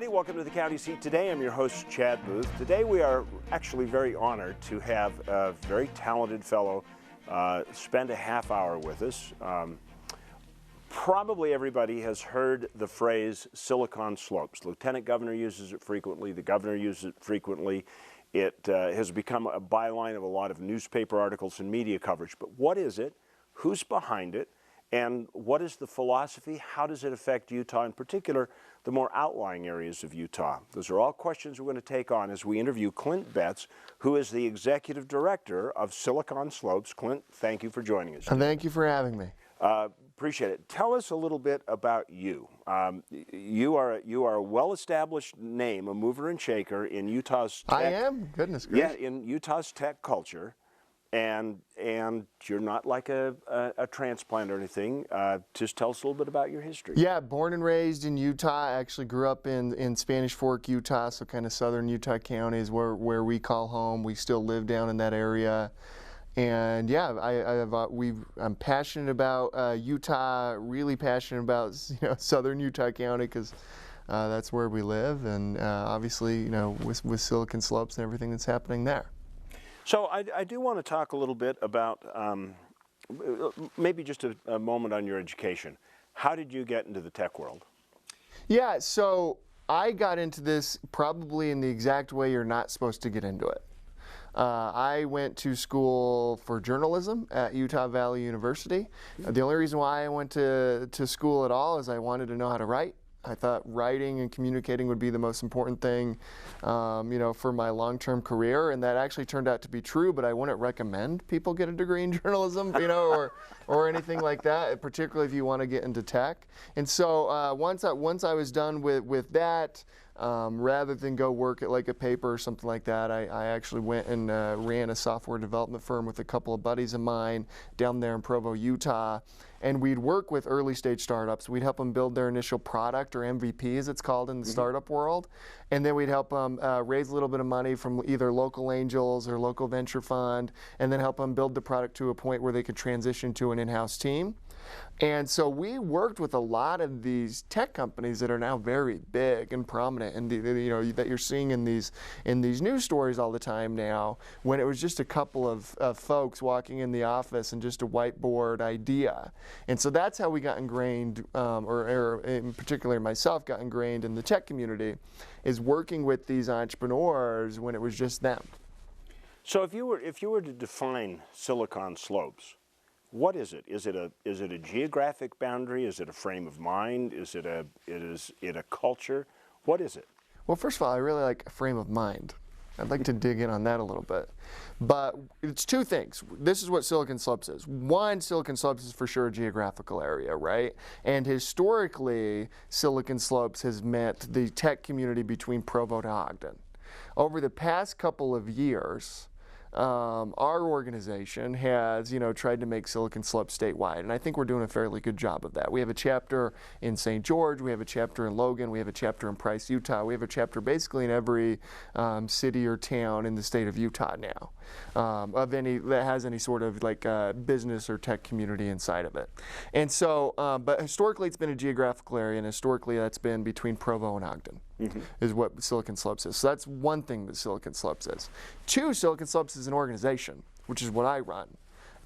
everybody. Welcome to the County Seat Today. I'm your host, Chad Booth. Today we are actually very honored to have a very talented fellow spend a half hour with us. Probably everybody has heard the phrase Silicone slopes. Lieutenant Governor uses it frequently. The governor uses it frequently. It has become a byline of a lot of newspaper articles and media coverage. But what is it? Who's behind it? And what is the philosophy? How does it affect Utah, in particular, the more outlying areas of Utah? Those are all questions we're going to take on as we interview Clint Betts, who is the executive director of Silicone Slopes. Clint, thank you for joining us today. Thank you for having me. Appreciate it. Tell us a little bit about you. You are a well-established name, a mover and shaker in Utah's tech. I am. Goodness gracious. Yeah, in Utah's tech culture. And you're not like a transplant or anything. Just tell us a little bit about your history. Yeah, born and raised in Utah. I actually grew up in Spanish Fork, Utah, so kind of southern Utah counties where we call home. We still live down in that area. And yeah, I'm passionate about Utah, really passionate about southern Utah County because that's where we live. And obviously, with Silicone Slopes and everything that's happening there. So I do want to talk a little bit about maybe just a moment on your education. How did you get into the tech world? Yeah, so I got into this probably in the exact way you're not supposed to get into it. I went to school for journalism at Utah Valley University. The only reason why I went to school at all is I wanted to know how to write. I thought writing and communicating would be the most important thing, for my long-term career, and that actually turned out to be true. But I wouldn't recommend people get a degree in journalism, or anything like that, particularly if you want to get into tech. And so once I was done with that, rather than go work at like a paper or something like that, I actually went and ran a software development firm with a couple of buddies of mine down there in Provo, Utah. And we'd work with early stage startups. We'd help them build their initial product, or MVP as it's called in the startup world. And then we'd help them raise a little bit of money from either local angels or local venture fund, and then help them build the product to a point where they could transition to an in-house team. And so we worked with a lot of these tech companies that are now very big and prominent, and that you're seeing in these news stories all the time now. When it was just a couple of folks walking in the office and just a whiteboard idea, and so that's how we got ingrained, or in particular myself got ingrained in the tech community, is working with these entrepreneurs when it was just them. So if you were to define Silicone Slopes, what is it? Is it a geographic boundary? Is it a frame of mind? Is it a culture? What is it? Well, first of all, I really like frame of mind. I'd like to dig in on that a little bit. But it's two things. This is what Silicone Slopes is. One, Silicone Slopes is for sure a geographical area, right? And historically, Silicone Slopes has meant the tech community between Provo to Ogden. Over the past couple of years, our organization has, tried to make Silicone Slopes statewide, and I think we're doing a fairly good job of that. We have a chapter in St. George, we have a chapter in Logan, we have a chapter in Price, Utah. We have a chapter basically in every city or town in the state of Utah now, that has any sort of business or tech community inside of it. And so, but historically it's been a geographical area, and historically that's been between Provo and Ogden. Is what Silicone Slopes is. So that's one thing that Silicone Slopes is. Two, Silicone Slopes is an organization, which is what I run.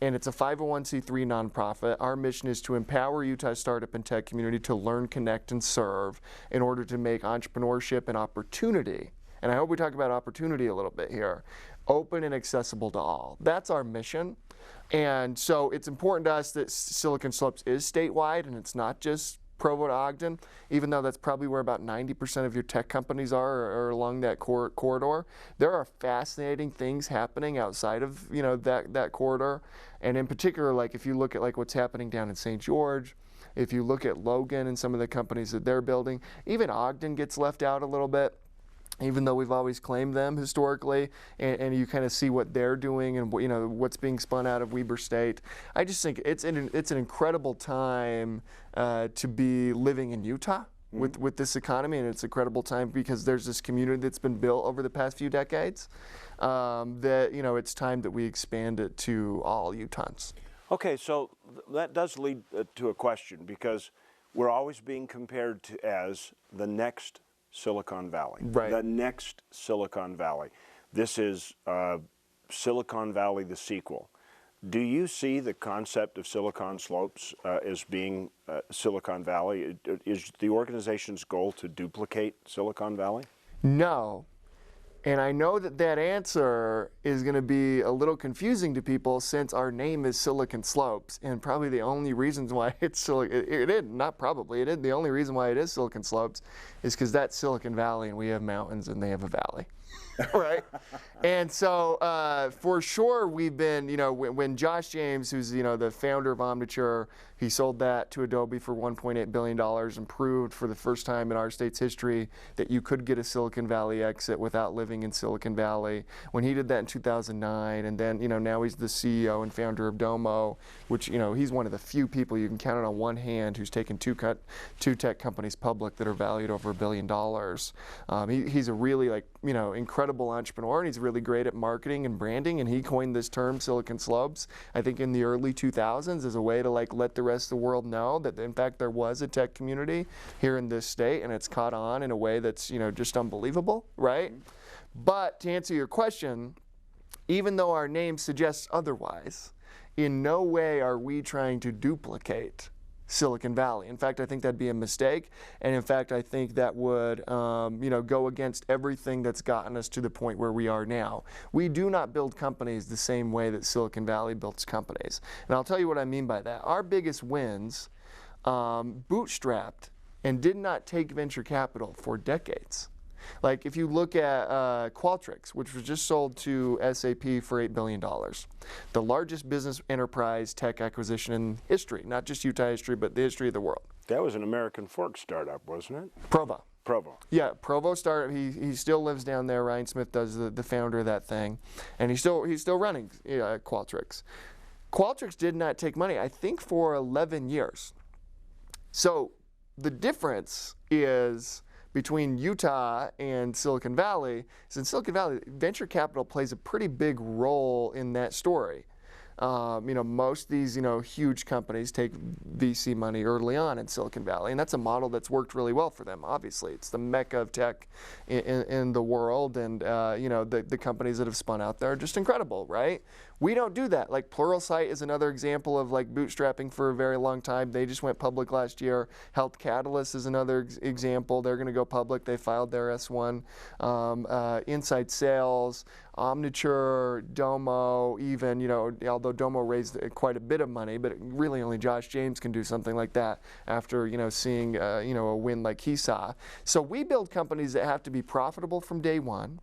And it's a 501c3 nonprofit. Our mission is to empower Utah's startup and tech community to learn, connect, and serve in order to make entrepreneurship and opportunity, and I hope we talk about opportunity a little bit here, open and accessible to all. That's our mission. And so it's important to us that Silicone Slopes is statewide, and it's not just Provo to Ogden, even though that's probably where about 90% of your tech companies are along that corridor. There are fascinating things happening outside of that corridor, and in particular, if you look at what's happening down in St. George, if you look at Logan and some of the companies that they're building, even Ogden gets left out a little bit, even though we've always claimed them historically, and you kind of see what they're doing and what's being spun out of Weber State. I just think it's an incredible time to be living in Utah with this economy, and it's an incredible time because there's this community that's been built over the past few decades that it's time that we expand it to all Utahns. Okay, so that does lead to a question, because we're always being compared to as the next Silicon Valley. Right. The next Silicon Valley. This is Silicon Valley, the sequel. Do you see the concept of Silicon Slopes as being Silicon Valley? Is the organization's goal to duplicate Silicon Valley? No. And I know that that answer is going to be a little confusing to people since our name is Silicon Slopes, and probably the only reasons why it's it is, not probably, it is the only reason why it is Silicon Slopes is because that's Silicon Valley and we have mountains and they have a valley. Right? And so for sure we've been, you know, when Josh James, who's, you know, the founder of Omniture, he sold that to Adobe for $1.8 billion and proved for the first time in our state's history that you could get a Silicon Valley exit without living in Silicon Valley. When he did that in 2009, and then, you know, now he's the CEO and founder of Domo, which, you know, he's one of the few people you can count on one hand who's taken two tech companies public that are valued over $1 billion. He's a really, like, you know, incredible entrepreneur, and he's really great at marketing and branding, and he coined this term Silicon Slopes, I think in the early 2000s, as a way to, like, let the rest of the world know that in fact there was a tech community here in this state, and it's caught on in a way that's, you know, just unbelievable, right? But to answer your question, even though our name suggests otherwise, in no way are we trying to duplicate Silicon Valley. In fact, I think that'd be a mistake, and in fact, I think that would, you know, go against everything that's gotten us to the point where we are now. We do not build companies the same way that Silicon Valley builds companies, and I'll tell you what I mean by that. Our biggest wins bootstrapped and did not take venture capital for decades. Like if you look at Qualtrics, which was just sold to SAP for $8 billion, the largest business enterprise tech acquisition in history, not just Utah history, but the history of the world. That was an American Fork startup, wasn't it? Provo. Provo. Yeah, Provo startup. He still lives down there. Ryan Smith does the founder of that thing, and he's still running Qualtrics. Qualtrics did not take money, I think, for 11 years. So the difference is between Utah and Silicon Valley is in Silicon Valley, venture capital plays a pretty big role in that story. You know, most of these, you know, huge companies take VC money early on in Silicon Valley, and that's a model that's worked really well for them. Obviously, it's the mecca of tech in the world, and you know, the companies that have spun out there are just incredible, right? We don't do that. Like Pluralsight is another example of like bootstrapping for a very long time. They just went public last year. Health Catalyst is another example. They're going to go public. They filed their S1. Inside Sales, Omniture, Domo, even, you know, although Domo raised quite a bit of money, but really only Josh James can do something like that after, you know, seeing, you know, a win like he saw. So we build companies that have to be profitable from day one,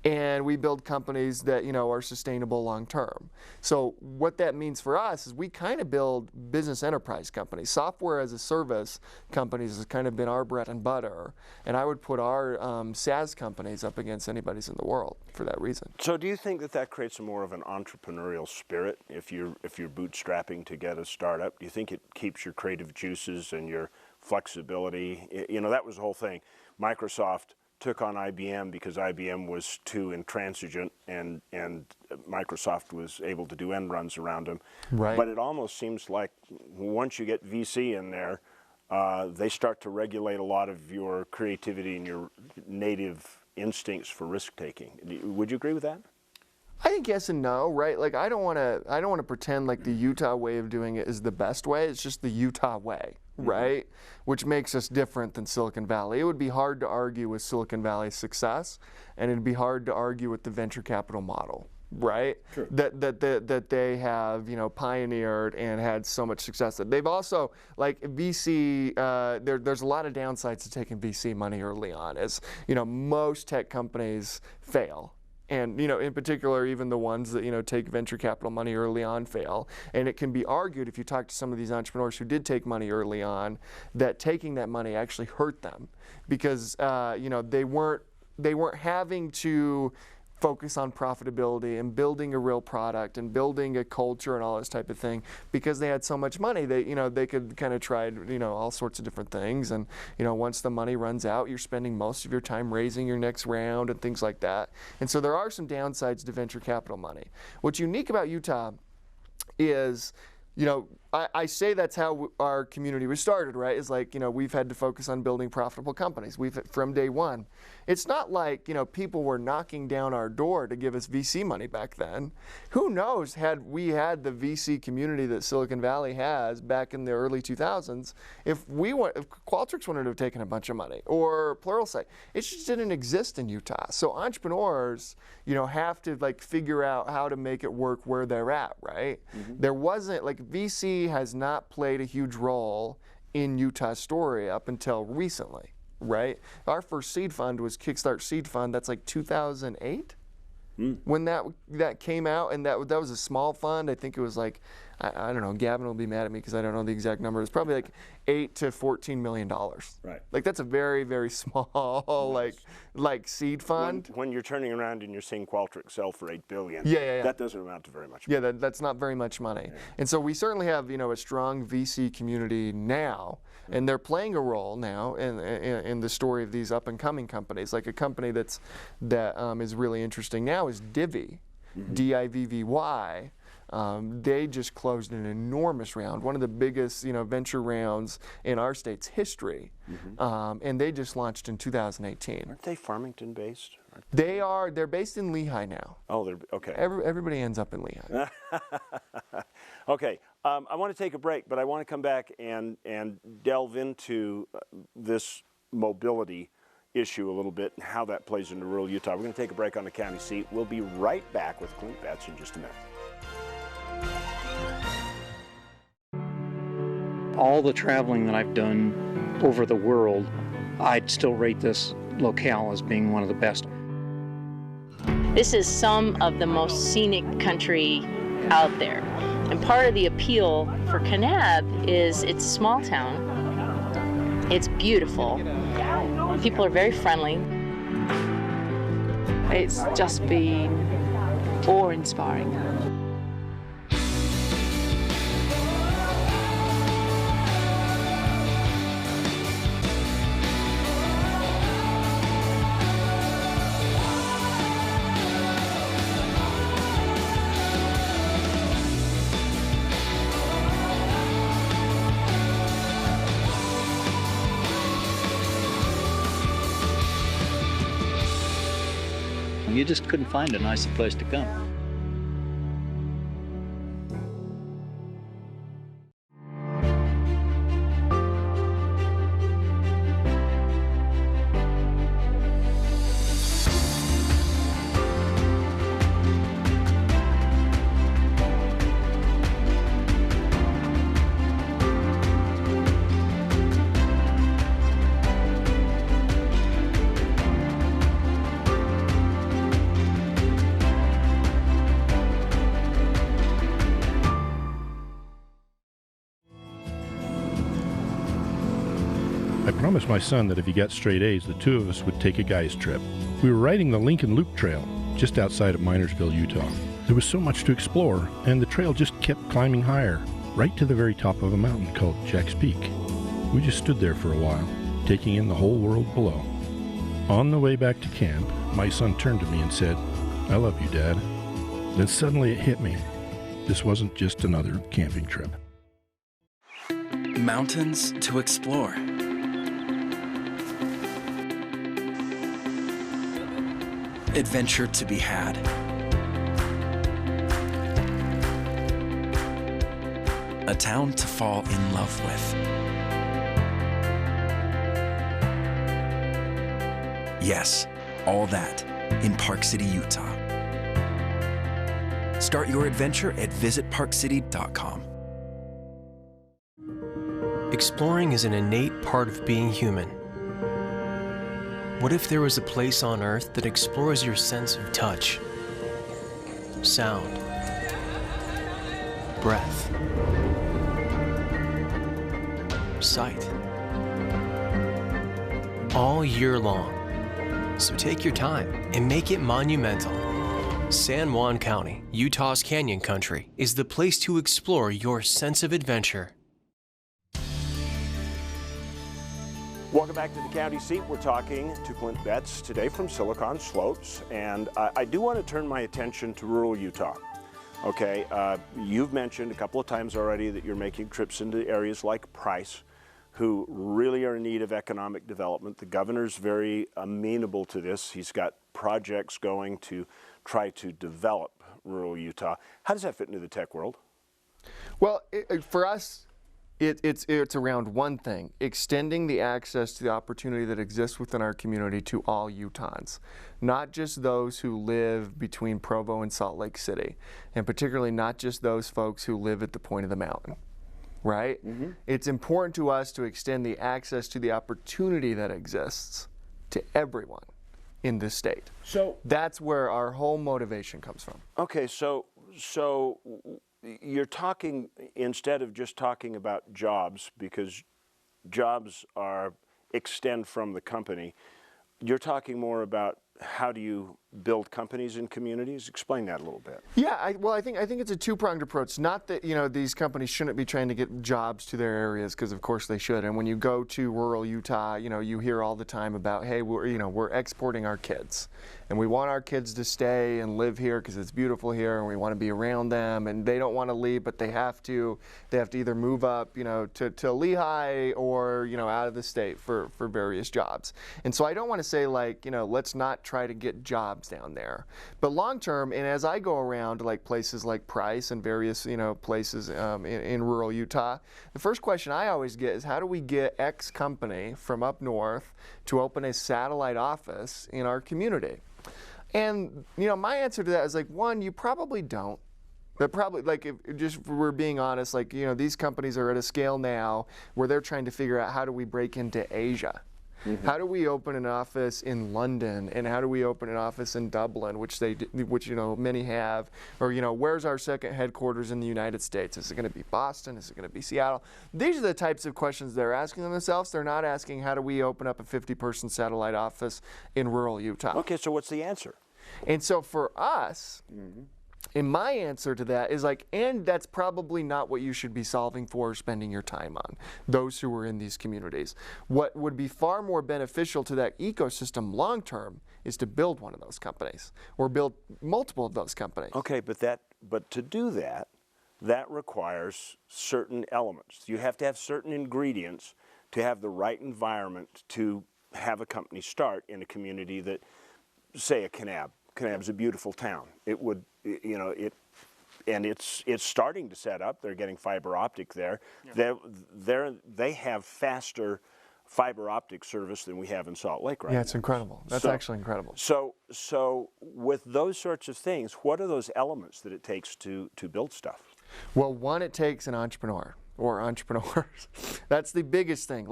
and we build companies that, you know, are sustainable long term. So what that means for us is we kind of build business enterprise companies. Software as a service companies has kind of been our bread and butter, and I would put our SaaS companies up against anybody's in the world for that reason. So do you think that creates more of an entrepreneurial spirit if you're bootstrapping to get a startup? Do you think it keeps your creative juices and your flexibility? You know, that was the whole thing. Microsoft took on IBM because IBM was too intransigent, and Microsoft was able to do end runs around them. Right. But it almost seems like once you get VC in there, they start to regulate a lot of your creativity and your native instincts for risk taking. Would you agree with that? I think yes and no, right? Like I don't want to pretend like the Utah way of doing it is the best way. It's just the Utah way, right? Which makes us different than Silicon Valley. It would be hard to argue with Silicon Valley's success, and it'd be hard to argue with the venture capital model, right? True. That they have, you know, pioneered and had so much success. They've also, like VC, there's a lot of downsides to taking VC money early on, as you know, most tech companies fail. And, you know, in particular, even the ones that, you know, take venture capital money early on fail. And it can be argued, if you talk to some of these entrepreneurs who did take money early on, that taking that money actually hurt them because, you know, they weren't having to focus on profitability and building a real product and building a culture and all this type of thing because they had so much money. They, you know, they could kind of try, you know, all sorts of different things. And, you know, once the money runs out, you're spending most of your time raising your next round and things like that. And so there are some downsides to venture capital money. What's unique about Utah is, you know, I say that's how our community was started, right? Is like, we've had to focus on building profitable companies. From day one. It's not like, people were knocking down our door to give us VC money back then. Who knows, had we had the VC community that Silicon Valley has back in the early 2000s, if Qualtrics wouldn't have taken a bunch of money, or Pluralsight. It just didn't exist in Utah. So entrepreneurs, have to figure out how to make it work where they're at, right? Mm-hmm. There wasn't, VC has not played a huge role in Utah's story up until recently, right? Our first seed fund was Kickstart Seed Fund. That's 2008 when that came out, and that was a small fund. I think it was I don't know, Gavin will be mad at me because I don't know the exact number. It's probably $8 to $14 million. Right. That's a very, very small seed fund. When you're turning around and you're seeing Qualtrics sell for $8 billion, yeah. that doesn't amount to very much money. Yeah, that's not very much money. Yeah. And so we certainly have, a strong VC community now, and they're playing a role now in the story of these up and coming companies. Like a company that is really interesting now is Divvy, DIVVY. They just closed an enormous round, one of the biggest, venture rounds in our state's history, and they just launched in 2018. Aren't they Farmington based? They're based in Lehigh now. Oh, they're okay. Everybody ends up in Lehigh. Okay, I want to take a break, but I want to come back and delve into this mobility issue a little bit and how that plays into rural Utah. We're going to take a break on the county seat. We'll be right back with Clint Betts in just a minute. All the traveling that I've done over the world, I'd still rate this locale as being one of the best. This is some of the most scenic country out there. And part of the appeal for Kanab is it's a small town. It's beautiful. People are very friendly. It's just been awe-inspiring. You just couldn't find a nicer place to come. I promised my son that if he got straight A's, the two of us would take a guy's trip. We were riding the Lincoln Loop Trail, just outside of Minersville, Utah. There was so much to explore, and the trail just kept climbing higher, right to the very top of a mountain called Jack's Peak. We just stood there for a while, taking in the whole world below. On the way back to camp, my son turned to me and said, "I love you, Dad." Then suddenly it hit me. This wasn't just another camping trip. Mountains to explore. Adventure to be had. A town to fall in love with. Yes, all that in Park City, Utah. Start your adventure at visitparkcity.com. Exploring is an innate part of being human. What if there was a place on Earth that explores your sense of touch, sound, breath, sight, all year long? So take your time and make it monumental. San Juan County, Utah's Canyon Country, is the place to explore your sense of adventure. Welcome back to the county seat. We're talking to Clint Betts today from Silicone Slopes, and I do want to turn my attention to rural Utah. Okay, you've mentioned a couple of times already that you're making trips into areas like Price, who really are in need of economic development. The governor's very amenable to this. He's got projects going to try to develop rural Utah. How does that fit into the tech world? Well, for us, it's around one thing: extending the access to the opportunity that exists within our community to all Utahns, not just those who live between Provo and Salt Lake City, and particularly not just those folks who live at the point of the mountain. Right? Mm-hmm. It's important to us to extend the access to the opportunity that exists to everyone in this state. So that's where our whole motivation comes from. Okay, so you're talking, instead of just talking about jobs, because jobs extend from the company, you're talking more about how do you build companies in communities? Explain that a little bit. Yeah, I think it's a two-pronged approach. Not that these companies shouldn't be trying to get jobs to their areas, because of course they should. And when you go to rural Utah, you hear all the time about, hey, we're exporting our kids, and we want our kids to stay and live here because it's beautiful here, and we want to be around them, and they don't want to leave, but they have to. They have to either move up, to Lehigh or out of the state for various jobs. And so I don't want to say let's not try to get jobs down there. But long term, and as I go around to places like Price and various places in rural Utah, the first question I always get is, how do we get X company from up north to open a satellite office in our community? And my answer to that is one, you probably don't. But probably, if we're being honest, these companies are at a scale now where they're trying to figure out, how do we break into Asia? Mm-hmm. How do we open an office in London, and how do we open an office in Dublin, which many have, or where's our second headquarters in the United States? Is it going to be Boston? Is it going to be Seattle? These are the types of questions they're asking themselves. They're not asking, how do we open up a 50-person satellite office in rural Utah? Okay, so what's the answer? And so for us, mm-hmm. And my answer to that is and that's probably not what you should be solving for or spending your time on, those who are in these communities. What would be far more beneficial to that ecosystem long term is to build one of those companies, or build multiple of those companies. Okay, but to do that requires certain elements. You have to have certain ingredients to have the right environment to have a company start in a community that, say, a Kanab. Kanab's a beautiful town. It would, and it's starting to set up. They're getting fiber optic there. Yeah. They have faster fiber optic service than we have in Salt Lake right now. Yeah, it's incredible. That's actually incredible. So with those sorts of things, what are those elements that it takes to build stuff? Well, one, it takes an entrepreneur or entrepreneurs. That's the biggest thing.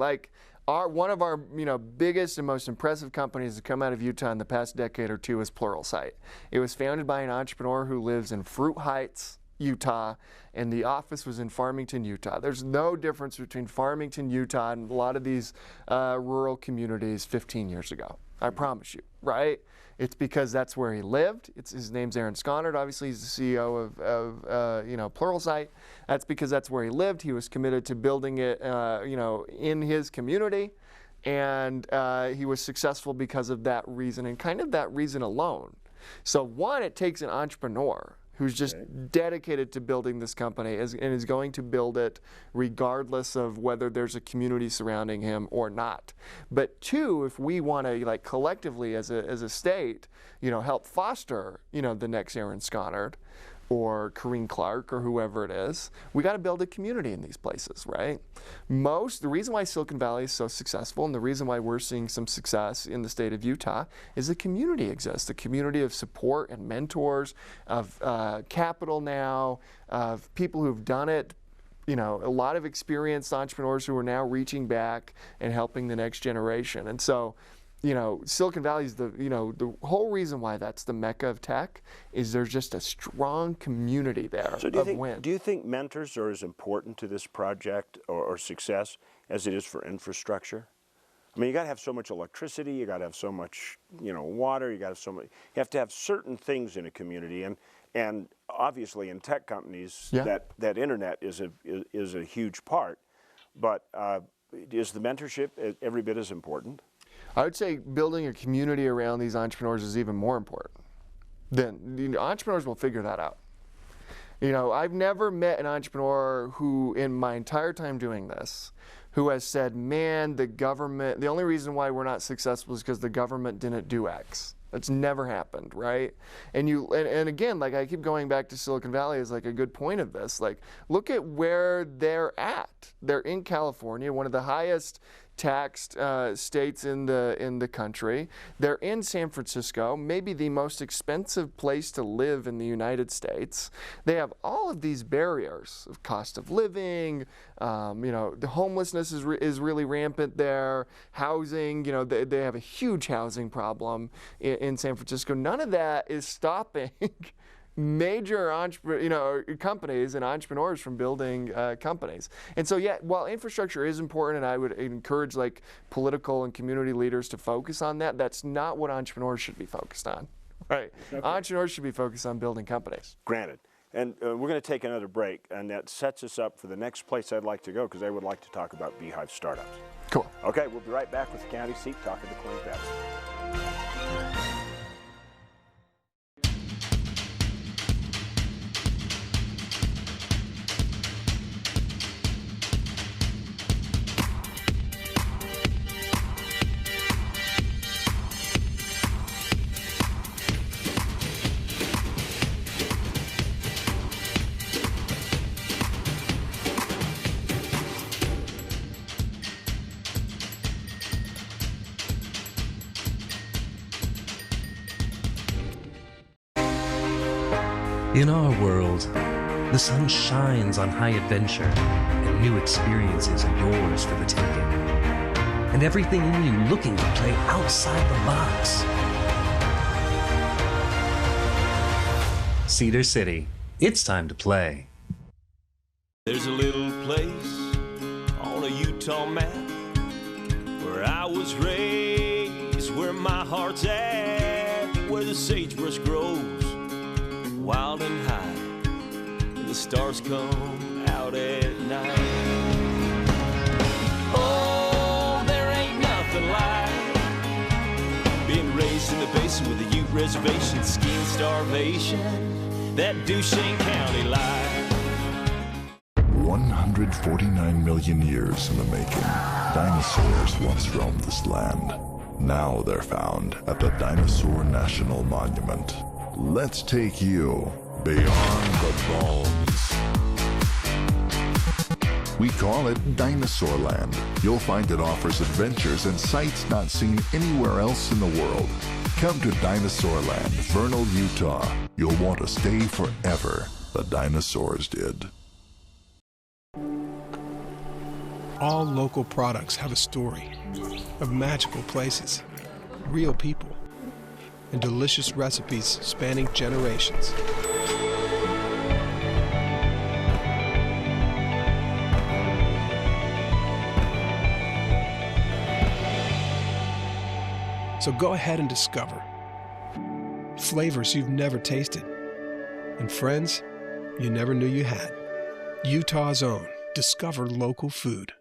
One of our biggest and most impressive companies to come out of Utah in the past decade or two is Pluralsight. It was founded by an entrepreneur who lives in Fruit Heights, Utah, and the office was in Farmington, Utah. There's no difference between Farmington, Utah, and a lot of these rural communities 15 years ago. I promise you, right? It's because that's where he lived. His name's Aaron Sconard. Obviously, he's the CEO of Pluralsight. That's because that's where he lived. He was committed to building it, in his community, and he was successful because of that reason, and kind of that reason alone. So one, it takes an entrepreneur who's just dedicated to building this company and is going to build it regardless of whether there's a community surrounding him or not. But two, if we want to collectively as a state, help foster, the next Aaron Sconard or Corrine Clark or whoever it is, we got to build a community in these places, right? The reason why Silicon Valley is so successful, and the reason why we're seeing some success in the state of Utah, is the community exists, a community of support and mentors, of capital now, of people who've done it, a lot of experienced entrepreneurs who are now reaching back and helping the next generation. And so, Silicon Valley is the whole reason why that's the mecca of tech is there's just a strong community there. So do you think mentors are as important to this project or success as it is for infrastructure? I mean, you got to have so much electricity, you got to have so much, water, you have to have certain things in a community, and obviously in tech companies, that internet is a huge part. But is the mentorship every bit as important? I would say building a community around these entrepreneurs is even more important. Then the entrepreneurs will figure that out. You know, I've never met an entrepreneur who, in my entire time doing this, who has said, man, the government, the only reason why we're not successful is because the government didn't do X. That's never happened, right? And again, like I keep going back to Silicon Valley as like a good point of this. Like, look at where they're at. They're in California, one of the highest taxed states in the country. They're in San Francisco, maybe the most expensive place to live in the United States. They have all of these barriers of cost of living. You know, the homelessness is really rampant there. Housing, you know, they have a huge housing problem in San Francisco. None of that is stopping major companies and entrepreneurs from building companies. And so, yeah, while infrastructure is important, and I would encourage like political and community leaders to focus on that, that's not what entrepreneurs should be focused on, right? Okay. Entrepreneurs should be focused on building companies. Granted. And we're going to take another break, and that sets us up for the next place I'd like to go, because I would like to talk about Beehive startups. Cool. Okay, we'll be right back with the County Seat talking to Clint Betts. In our world, the sun shines on high adventure, and new experiences are yours for the taking. And everything in you looking to play outside the box. Cedar City, it's time to play. There's a little place on a Utah map where I was raised, where my heart's at, where the sagebrush grows wild and high, and the stars come out at night. Oh, there ain't nothing like being raised in the basin with a Ute reservation, skiing starvation, that Duchesne County life. 149 million years in the making, dinosaurs once roamed this land. Now they're found at the Dinosaur National Monument. Let's take you beyond the bones. We call it Dinosaur Land. You'll find it offers adventures and sights not seen anywhere else in the world. Come to Dinosaur Land, Vernal, Utah. You'll want to stay forever. The dinosaurs did. All local products have a story of magical places, real people, and delicious recipes spanning generations. So go ahead and discover flavors you've never tasted and friends you never knew you had. Utah's own Discover Local Food.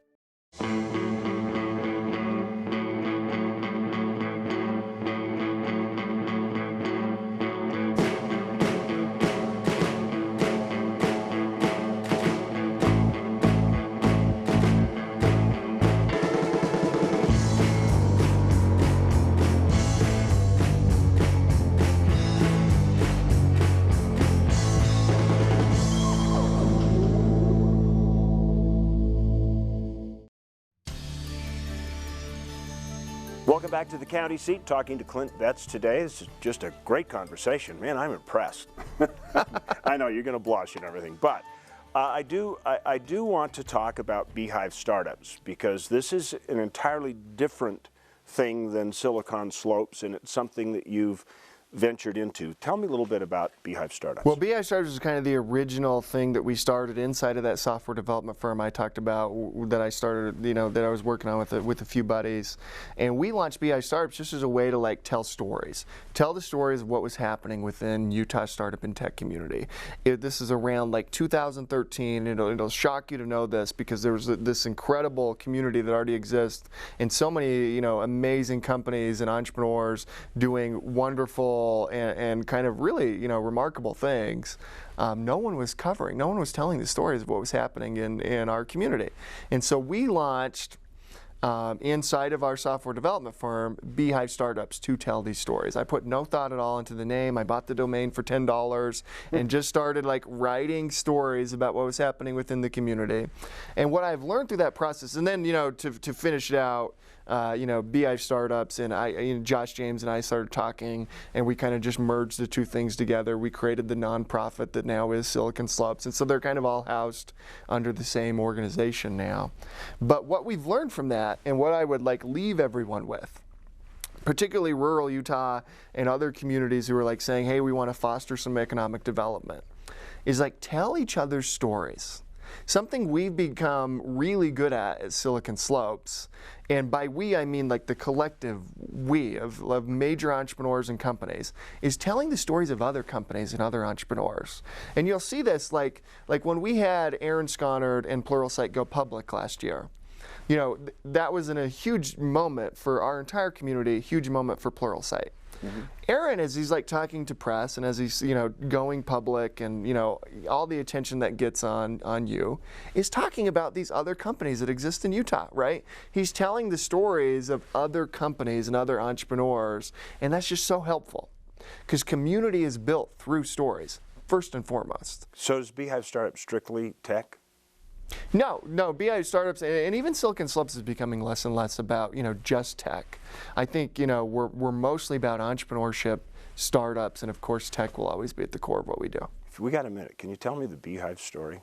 Welcome back to the County Seat, talking to Clint Betts today. This is just a great conversation. Man, I'm impressed. I know you're going to blush and everything, but I do want to talk about Beehive startups, because this is an entirely different thing than Silicone Slopes, and it's something that you've ventured into. Tell me a little bit about Beehive startups. Well, Beehive startups is kind of the original thing that we started inside of that software development firm I talked about, that I started, you know, that I was working on with a few buddies. And we launched Beehive startups just as a way to like tell stories. Tell the stories of what was happening within Utah startup and tech community. This is around like 2013. It'll shock you to know this, because there was this incredible community that already exists, and so many, you know, amazing companies and entrepreneurs doing wonderful successful and kind of really, remarkable things, no one was covering, no one was telling the stories of what was happening in our community. And so we launched, inside of our software development firm, Beehive Startups, to tell these stories. I put no thought at all into the name. I bought the domain for $10 and just started writing stories about what was happening within the community. And what I've learned through that process, and then to finish it out, Beehive Startups and Josh James and I started talking, and we kind of just merged the two things together. We created the nonprofit that now is Silicone Slopes, and so they're kind of all housed under the same organization now. But what we've learned from that, and what I would leave everyone with, particularly rural Utah and other communities who are saying, hey, we want to foster some economic development, is tell each other's stories. Something we've become really good at Silicone Slopes, and by we I mean the collective we of major entrepreneurs and companies, is telling the stories of other companies and other entrepreneurs. And you'll see this like when we had Aaron Sconard and Pluralsight go public last year. That was a huge moment for our entire community, a huge moment for Pluralsight. Mm-hmm. Aaron, as he's talking to press and as he's going public and all the attention that gets on you, is talking about these other companies that exist in Utah, right? He's telling the stories of other companies and other entrepreneurs, and that's just so helpful because community is built through stories first and foremost. So is Beehive Startup strictly tech? No, Beehive Startups and even Silicone Slopes is becoming less and less about just tech. I think we're mostly about entrepreneurship, startups, and of course tech will always be at the core of what we do. If we got a minute, can you tell me the beehive story?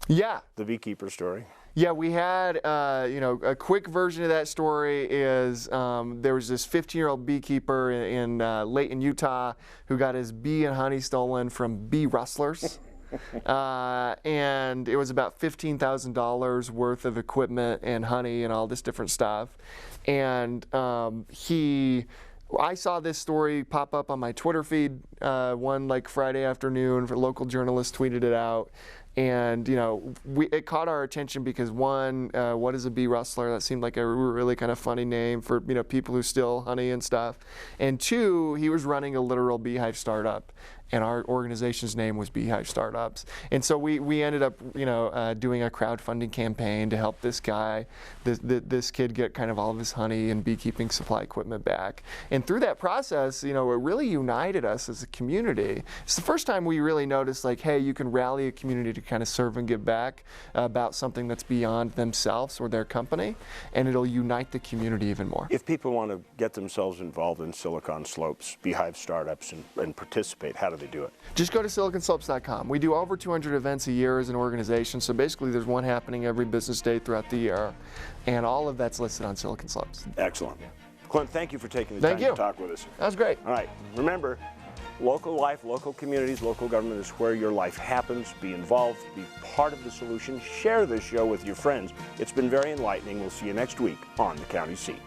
Yeah. The beekeeper story? Yeah, we had, a quick version of that story is there was this 15-year-old beekeeper in Layton, Utah, who got his bee and honey stolen from bee rustlers. And it was about $15,000 worth of equipment and honey and all this different stuff. And I saw this story pop up on my Twitter feed one Friday afternoon. A local journalist tweeted it out. And it caught our attention because one, what is a bee rustler? That seemed like a really kind of funny name for people who steal honey and stuff. And two, he was running a literal beehive startup, and our organization's name was Beehive Startups. And so we ended up doing a crowdfunding campaign to help this guy, this kid, get kind of all of his honey and beekeeping supply equipment back. And through that process, it really united us as a community. It's the first time we really noticed hey, you can rally a community to kind of serve and give back about something that's beyond themselves or their company, and it'll unite the community even more. If people want to get themselves involved in Silicone Slopes, Beehive Startups, and participate, how do they do it? Just go to siliconeslopes.com. We do over 200 events a year as an organization, so basically there's one happening every business day throughout the year, and all of that's listed on Silicone Slopes. Excellent. Clint, thank you for taking the time to talk with us. That was great. All right, remember, local life, local communities, local government is where your life happens. Be involved, be part of the solution. Share this show with your friends. It's been very enlightening. We'll see you next week on The County Seat.